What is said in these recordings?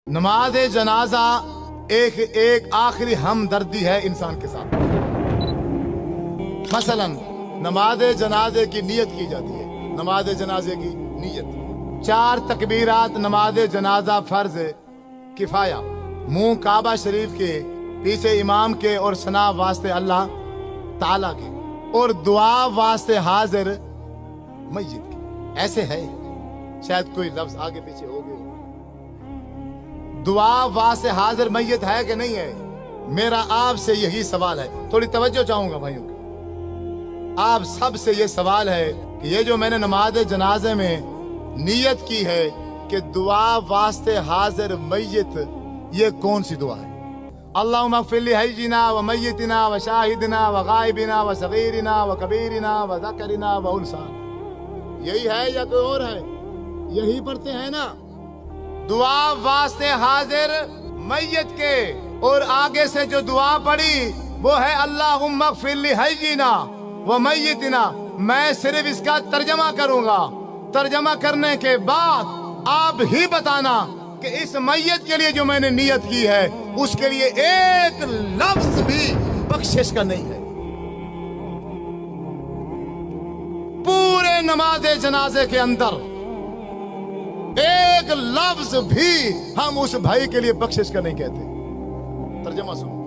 نماز جنازہ ایک آخری ہمدردی ہے انسان کے ساتھ۔ مثلا نماز جنازے کی نیت کی جاتی ہے، نماز جنازے کی نیت 4 تکبیرات نماز جنازہ فرض کفایہ، منہ کعبہ شریف کے پیچھے امام کے اور ثنا واسطے اللہ تعالیٰ کے اور دعا واسطے حاضر میت کے۔ ایسے ہے، شاید کوئی لفظ آگے پیچھے ہو گئے، دعا واسطے حاضر میت ہے کہ نہیں ہے؟ میرا آپ سے یہی سوال ہے، تھوڑی توجہ چاہوں گا بھائیوں کی۔ آپ سب سے یہ سوال ہے کہ یہ جو میں نے نماز جنازے میں نیت کی ہے کہ دعا واسطے حاضر میت، یہ کون سی دعا ہے؟ اللہم اغفر لحینا و میتنا و شاہدنا و غائبنا و صغیرنا و کبیرنا و ذکرنا و انثانا، یہی ہے یا کوئی اور ہے؟ یہی پڑھتے ہیں نا، دعا واسطے حاضر میت کے، اور آگے سے جو دعا پڑھی وہ ہے اللہم اغفر لحینا و میتنا۔ میں صرف اس کا ترجمہ کروں گا، ترجمہ کرنے کے بعد آپ ہی بتانا کہ اس میت کے لیے جو میں نے نیت کی ہے اس کے لیے ایک لفظ بھی بخشش کا نہیں ہے۔ پورے نماز جنازے کے اندر ایک لفظ بھی ہم اس بھائی کے لیے بخشش کا نہیں کہتے۔ ترجمہ سنو،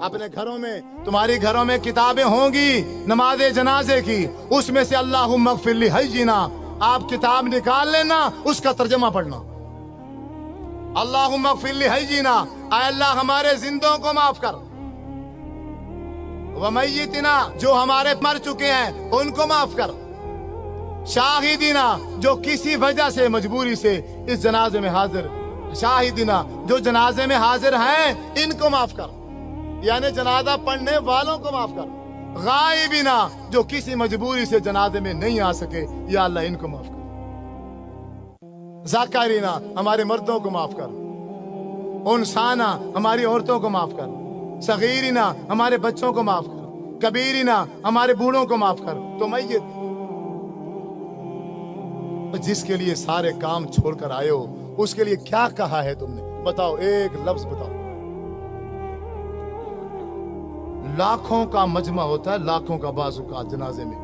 اپنے گھروں میں، تمہاری گھروں میں کتابیں ہوں گی نماز جنازے کی، اس میں سے اللہم اغفر لحینا آپ کتاب نکال لینا، اس کا ترجمہ پڑھنا۔ اللہم اغفر لحینا، اے اللہ ہمارے زندوں کو معاف کر، ومیتنا جو ہمارے مر چکے ہیں ان کو معاف کر، شاہدینا جو کسی وجہ سے مجبوری سے اس جنازے میں حاضر، شاہدینا جو جنازے میں حاضر ہیں ان کو معاف کر، یعنی جنازہ پڑھنے والوں کو معاف کر، غائبینا جو کسی مجبوری سے جنازے میں نہیں آ سکے یا اللہ ان کو معاف کر، ذاکرینا ہمارے مردوں کو معاف کر، انسانا ہماری عورتوں کو معاف کر، صغیرینا ہمارے بچوں کو معاف کر، کبیرینا ہمارے بوڑھوں کو معاف کر۔ تو میت جس کے لیے سارے کام چھوڑ کر آئے ہو اس کے لیے کیا کہا ہے تم نے؟ بتاؤ، ایک لفظ بتاؤ۔ لاکھوں کا مجمع ہوتا ہے، لاکھوں کا بعض اوقات جنازے میں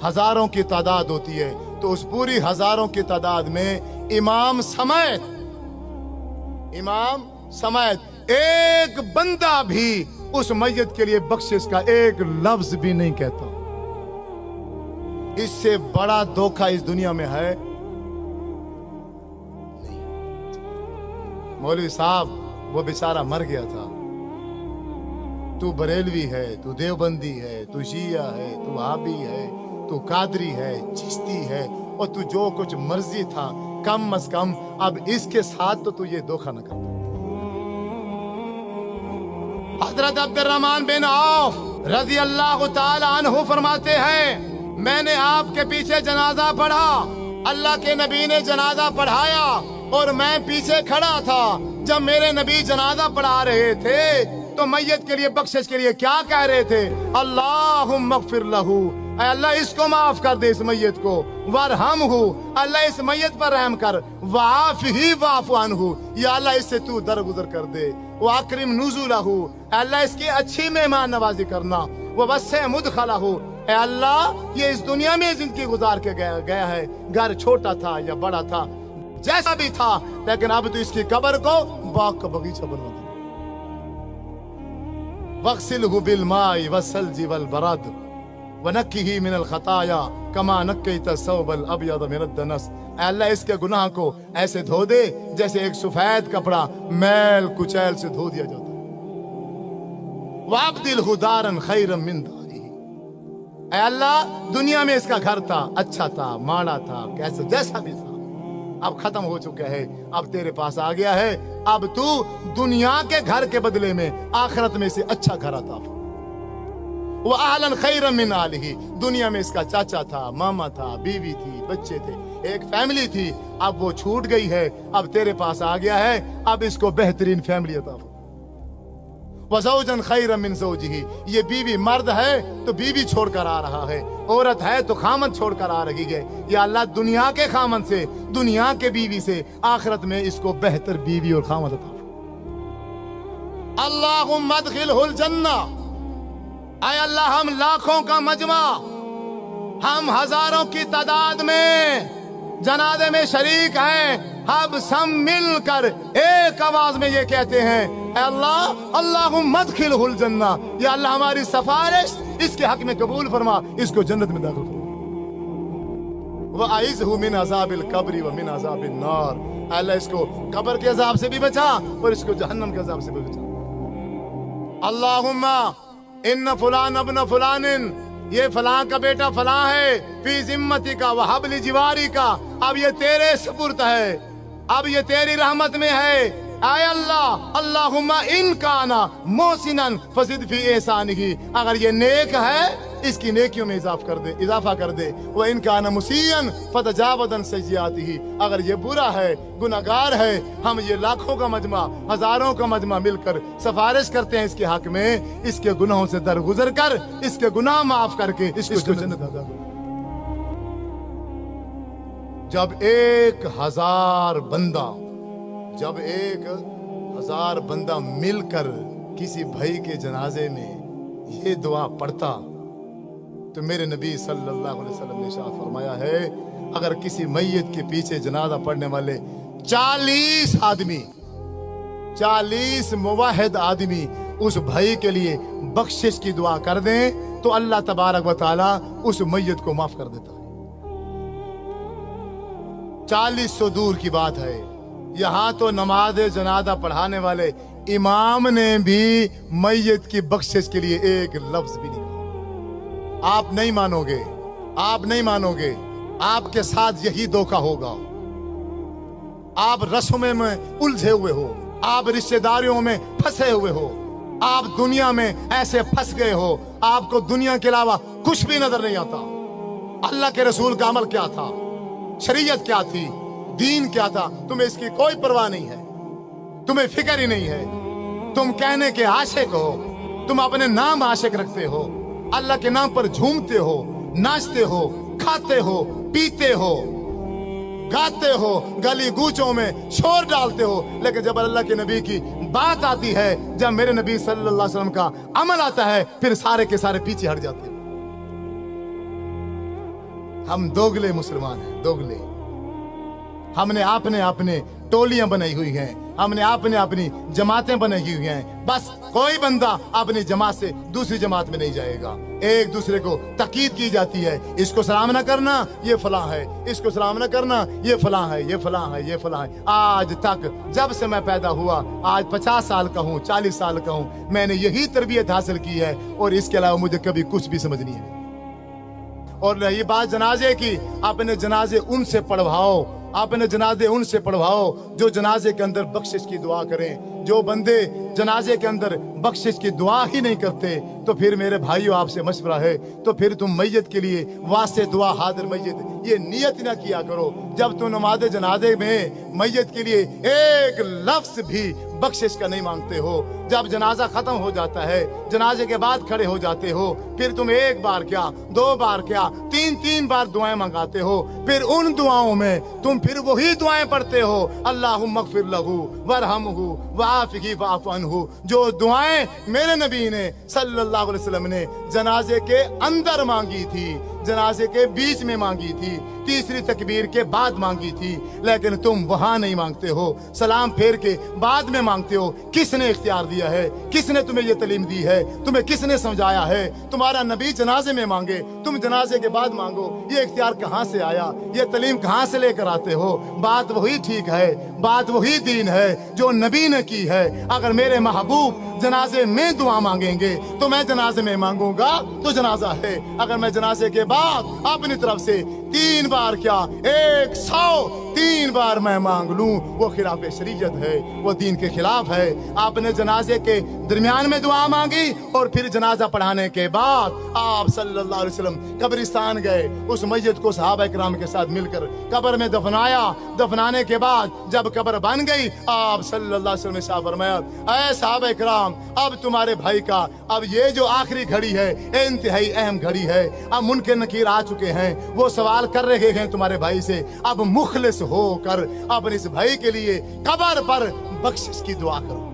ہزاروں کی تعداد ہوتی ہے، تو اس پوری ہزاروں کی تعداد میں امام سمیت ایک بندہ بھی اس میت کے لیے بخشش کا ایک لفظ بھی نہیں کہتا۔ اس سے بڑا دھوکہ اس دنیا میں ہے نہیں۔ مولوی صاحب وہ بیچارہ مر گیا تھا، تو بریلوی ہے، تو دیوبندی ہے، تو شیعہ ہے، تو وہابی ہے، تو قادری ہے، چشتی ہے، اور تو جو کچھ مرضی تھا، کم از کم اب اس کے ساتھ تو یہ دھوکہ نہ کرتا۔ حضرت عبد الرحمن بن عوف رضی اللہ تعالی عنہ فرماتے ہیں، میں نے آپ کے پیچھے جنازہ پڑھا، اللہ کے نبی نے جنازہ پڑھایا اور میں پیچھے کھڑا تھا۔ جب میرے نبی جنازہ پڑھا رہے تھے تو میت کے لیے بخشش کے لیے کیا کہہ رہے تھے؟ اللہم اغفر لہو، اے اللہ اس کو معاف کر دے، اس میت کو، وارحمہ، اللہ اس میت پر رحم کر، وعافہ واعف عنہ، یا اللہ اس سے تو درگزر کر دے، واکرم نزلہ، اے اللہ اس کی اچھی مہمان نوازی کرنا، ووسع مدخلہ، اے اللہ یہ اس دنیا میں زندگی گزار کے گیا ہے، گھر چھوٹا تھا یا بڑا تھا، جیسا بھی تھا، لیکن اب تو اس کی قبر کو باغ کا بغیچہ بنوا دے۔ وَاغْسِلْهُ بِالْمَاءِ وَالثَّلْجِ وَالْبَرَدِ وَنَقِّهِ مِنَ الْخَطَايَا كَمَا نَقَّيْتَ الثَّوْبَ الْأَبْيَضَ مِنَ الدَّنَسِ، اے اللہ اس کے گناہ کو ایسے دھو دے جیسے ایک سفید کپڑا میل کچیل سے دھو دیا جاتا ہے۔ وَأَبْدِلْهُ دَارًا خَيْرًا مِنْ دَارِهِ، اے اللہ دنیا میں اس کا گھر تھا، اچھا تھا، ماڑا تھا، کیسا جیسا بھی تھا، اب ختم ہو چکا ہے، اب تیرے پاس آ گیا ہے، اب تو دنیا کے گھر کے بدلے میں آخرت میں سے اچھا گھر عطا فرما۔ وَأَهْلًا خَيْرًا مِنْ آلِهِ، دنیا میں اس کا چاچا تھا، ماما تھا، بیوی تھی، بچے تھے، ایک فیملی تھی، اب وہ چھوٹ گئی ہے، اب تیرے پاس آ گیا ہے، اب اس کو بہترین فیملی عطا فرما۔ वज़ौजन खैरन मिन ज़ौजिही, ये बीवी मर्द है तो बीवी छोड़कर आ रहा है, औरत है तो खामन छोड़कर आ रही है। या अल्लाह दुनिया के खामन से, दुनिया के बीवी से आखिरत में इसको बेहतर बीवी और खामन अता फरमा। अल्लाहुम्मा अदखिलहुल जन्ना, आय अल्लाह हम लाखों का मजमा, हम हजारों की तादाद में जनाजे में शरीक हैं, हम सब मिलकर एक आवाज में ये कहते हैं, अल्लाह अल्लाहुम्मा अदखिलहुल जन्ना, या अल्लाह हमारी सिफारिश इसके हक में कबूल फरमा, इसको जन्नत में दाखिल फरमा। वअइज़हु मिन अज़ाबिल कब्रि व मिन अज़ाबिन नार, अल्लाह इसको कब्र के अज़ाब से भी बचा और इसको जहन्नम के अज़ाब से भी बचा। अल्लाहुम्मा इन्न फुलान अब्न फुलानिन, ये फलां का बेटा फलां है, फी जिम्मती का व हब्ल जिवारी का, अब ये तेरे सुपुर्द है, अब ये तेरी रहमत में है। आय अल्लाह अल्लाहुम्मा इन काना मोहसिनन फज़िद फी एहसानिही, अगर ये नेक है इसकी नेकियों में इजाफा कर दे। व इन काना मुसीअन फतजावज़न सय्यिआतिही, अगर ये बुरा है, गुनाहगार है, हम ये लाखों का मजमा, हजारों का मजमा मिलकर सिफारिश करते हैं इसके हक में, इसके गुनाहों से दरगुजर कर, इसके गुनाह माफ करके इसको जन्नत अता कर। जब 1000 बंदा मिलकर किसी भाई के जनाजे में ये दुआ पढ़ता तो मेरे नबी सल्लल्लाहु अलैहि वसल्लम ने इरशाद फरमाया है, अगर किसी मैयत के पीछे जनाजा पढ़ने वाले 40 आदमी, 40 मुवाहिद आदमी उस भाई के लिए बख्शिश की दुआ कर दें तो अल्लाह तबारक व तआला उस मैयत को माफ कर देता है। 40 दूर की बात है, यहाँ तो नमाज जनाजा पढ़ाने वाले इमाम ने भी मैयत की बख्शिश के लिए एक लफ्ज भी नहीं कहा। आप नहीं मानोगे, आप नहीं मानोगे, आपके साथ यही धोखा होगा। आप रस्मों में उलझे हुए हो, आप रिश्तेदारियों में फंसे हुए हो, आप दुनिया में ऐसे फंस गए हो, आपको दुनिया के अलावा कुछ भी नजर नहीं आता। अल्लाह के रसूल का अमल क्या था, शरीयत क्या थी, दीन क्या था, तुम्हें इसकी कोई परवाह नहीं है, तुम्हें फिक्र ही नहीं है। तुम कहने के आशिक हो, तुम अपने नाम आशिक रखते हो, अल्लाह के नाम पर झूमते हो, नाचते हो, खाते हो, पीते हो, गाते हो, गली गूंचों में शोर डालते हो, लेकिन जब अल्लाह के नबी की बात आती है, जब मेरे नबी सल्लल्लाहु अलैहि वसल्लम का अमल आता है, फिर सारे के सारे पीछे हट जाते हैं। हम दोगले मुसलमान हैं, दोगले। हमने अपने टोलियां बनाई हुई हैं, हमने अपनी जमातें बनाई हुई हैं। बस कोई बंदा अपनी जमात से दूसरी जमात में नहीं जाएगा। एक दूसरे को तकीद की जाती है, इसको सलाम ना करना ये फलां है, इसको सलाम ना करना ये फलां है, ये फलां है, ये फलां है। आज तक जब से मैं पैदा हुआ, आज 50 साल का हूँ, 40 साल का हूँ, मैंने यही तरबियत हासिल की है और इसके अलावा मुझे कभी कुछ भी समझ नहीं है। और रही बात जनाजे की, अपने जनाजे उनसे पढ़वाओ, अपने जनाजे उनसे पढ़वाओ जो जनाजे के अंदर बख्शिश की दुआ करें। जो बंदे जनाजे के अंदर बख्शिश की दुआ ही नहीं करते, तो फिर मेरे भाइयों आपसे मशवरा है, तो फिर तुम मैयत के लिए वास्ते दुआ हाजिर मैयत ये नियत ना किया करो। जब तुम नमाज जनाजे में मैयत के लिए एक लफ्ज भी बख्शिश का नहीं मांगते हो, जब जनाजा खत्म हो जाता है, जनाजे के बाद खड़े हो जाते हो, फिर तुम एक बार क्या, 2 बार क्या, 3 बार दुआएं मंगाते हो, फिर उन दुआओं में तुम फिर वही दुआएं पढ़ते हो, अल्लाहुम्मा अग़फ़िर लहू वरहमहू वआफ़िही वअफ़ु अन्हु, जो दुआएं मेरे नबी ने सल्लल्लाहु अलैहि वसल्लम ने जनाजे के अंदर मांगी थी, जनाजे के बीच में मांगी थी, तीसरी तकबीर के बाद मांगी थी, लेकिन तुम वहां नहीं मांगते हो, सलाम फेर के बाद में मांगते हो। किसने इख्तियार दिया है, किसने तुम्हें ये तालीम दी है, तुम्हें किसने समझाया है? तुम्हारा नबी जनाजे में मांगे, तुम जनाजे के बाद मांगो, ये इख्तियार कहाँ से आया, ये तालीम कहाँ से लेकर आते हो? बात वही ठीक है, बात वही दीन है जो नबी ने की है। अगर मेरे महबूब जनाजे में दुआ मांगेंगे तो मैं जनाजे में मांगूंगा तो जनाजा है। अगर मैं जनाजे के बाद अपनी तरफ से 3 बार क्या 100 3 बार मैं मांग लूं, वो खिलाफ शरीयत है, वो दीन के खिलाफ है। आपने जनाजे के दरमियान में दुआ मांगी और फिर जनाजा पढ़ाने के बाद आप सल्लल्लाहु अलैहि वसल्लम कब्रिस्तान गए, उस मैयत को सहाबा किराम के साथ मिलकर कब्र में दफनाया। दफनाने के बाद जब कब्र बन गई, आप सल्लल्लाहु अलैहि वसल्लम ने साहब फरमाया, ऐ सहाबा किराम, अब तुम्हारे भाई का अब ये जो आखिरी घड़ी है, इंतहाई अहम घड़ी है। अब मुनकर नकीर आ चुके हैं, वो सवाल कर रहे हैं तुम्हारे भाई से। अब मुखलिस होकर अपने इस भाई के लिए कब्र पर बख्शिश की दुआ करो।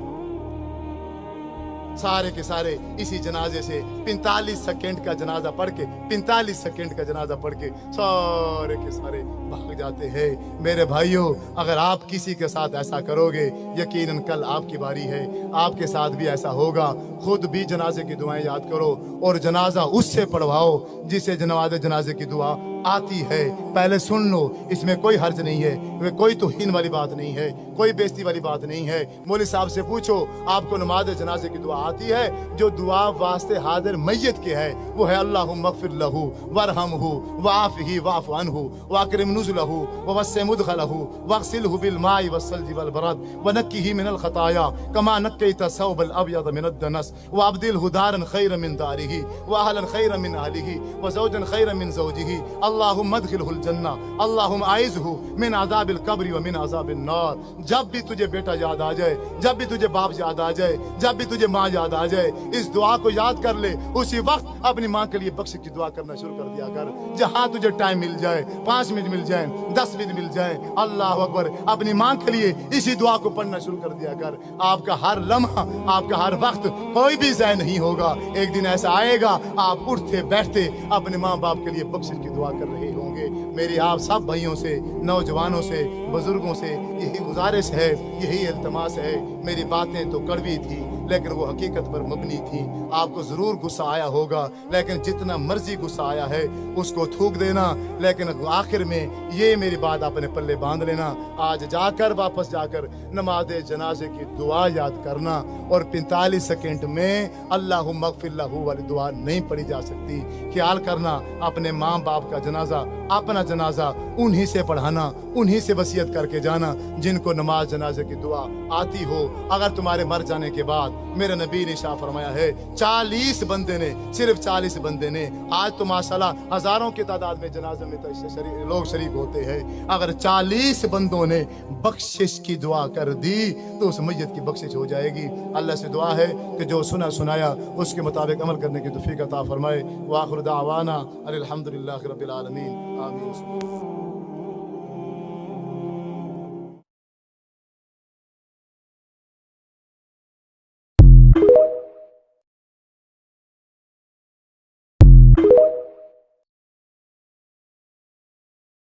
सारे के सारे इसी जनाजे से 45 सेकंड का जनाजा पढ़ के 45 सेकंड का जनाजा पढ़ के सारे के सारे भाग जाते हैं। मेरे भाइयों, अगर आप किसी के साथ ऐसा करोगे, यकीनन कल आपकी बारी है, आपके साथ भी ऐसा होगा। खुद भी जनाजे की दुआएं याद करो और जनाजा उससे पढ़वाओ जिसे जनाजे की दुआ आती है। पहले सुन लो, इसमें कोई हर्ज नहीं है, कोई तौहीन वाली बात नहीं है, कोई बेइज्जती वाली बात नहीं है। मौलवी साहब से पूछो, आपको नमाज जनाजे की दुआ आती है? जो दुआ वास्ते हाजिर मैयत के है वो है अल्लाहुम्मा मग़फ़िर लहू वरहमहू वआफ़िही वअफ़ु अन्हु वअकरिम नुज़ुलहू ववस्सिअ मुदख़लहू वग़सिलहू बिलमाइ वस्सल्जि वलबरद वनक्किही मिनल ख़ताया कमा नक्कैता सौबल अब्यद मिनद दनस वअब्दिलहू दारन खैरन मिन दारिही वअहलन खैरन मिन अहलिही वज़ौजन खैरन मिन ज़ौजिही अल्लाहुम्मा अदखिलहुल जन्नह अल्लाहुम्मा आइज़हू मिन अज़ाबिल क़ब्रि व मिन अज़ाबिन नार। जब भी तुझे बेटा याद आ जाए, जब भी तुझे बाप याद आ जाए, जब भी तुझे माँ याद आ जाए, इस दुआ को याद कर ले। उसी वक्त अपनी माँ के लिए बख्शिश की दुआ करना शुरू कर दिया कर। जहां तुझे टाइम मिल जाए, 5 मिनट मिल जाए, 10 मिनट मिल जाए, अल्लाह अकबर, अपनी माँ के लिए इसी दुआ को पढ़ना शुरू कर दिया कर। आपका हर लम्हा, आपका हर वक्त कोई भी ज़ाया नहीं होगा। एक दिन ऐसा आएगा, आप उठते बैठते अपने माँ बाप के लिए बख्शिश की दुआ कर रहे होंगे। मेरी आप सब भाइयों से, नौजवानों से, बुजुर्गों से यही गुजारिश है, यही इल्तमास है। मेरी बातें तो कड़वी थी लेकिन वो हकीकत पर मबनी थी। आपको जरूर गुस्सा आया होगा, लेकिन जितना मर्जी गुस्सा आया है उसको थूक देना, लेकिन आखिर में ये मेरी बात अपने पल्ले बांध लेना। आज जाकर वापस जाकर नमाज जनाजे की दुआ याद करना और 45 सेकंड में अल्लाहुम्मा मग़फ़िर लहू वाली दुआ नहीं पढ़ी जा सकती। ख्याल करना, अपने माँ बाप का जनाजा, अपना जनाजा उन्हीं से पढ़ाना, उन्हीं से वसीयत करके जाना जिनको नमाज जनाजे की दुआ आती हो। अगर तुम्हारे मर जाने के बाद, मेरे नबी ने शाह फरमाया है, 40 बंदे ने, सिर्फ 40 बंदे ने, आज तो माशाल्लाह हजारों की तादाद में जनाजे में तो लोग शरीक होते हैं। अगर 40 बंदों ने बख्शिश की दुआ कर दी तो उस मैयत की बख्शिश हो जाएगी। अल्लाह से दुआ है कि जो सुनाया उसके मुताबिक अमल करने की तौफीक अता फरमाए। व आखिर दावाना अनिल हम्दुलिल्लाहि रब्बिल आलमीन। आमीन।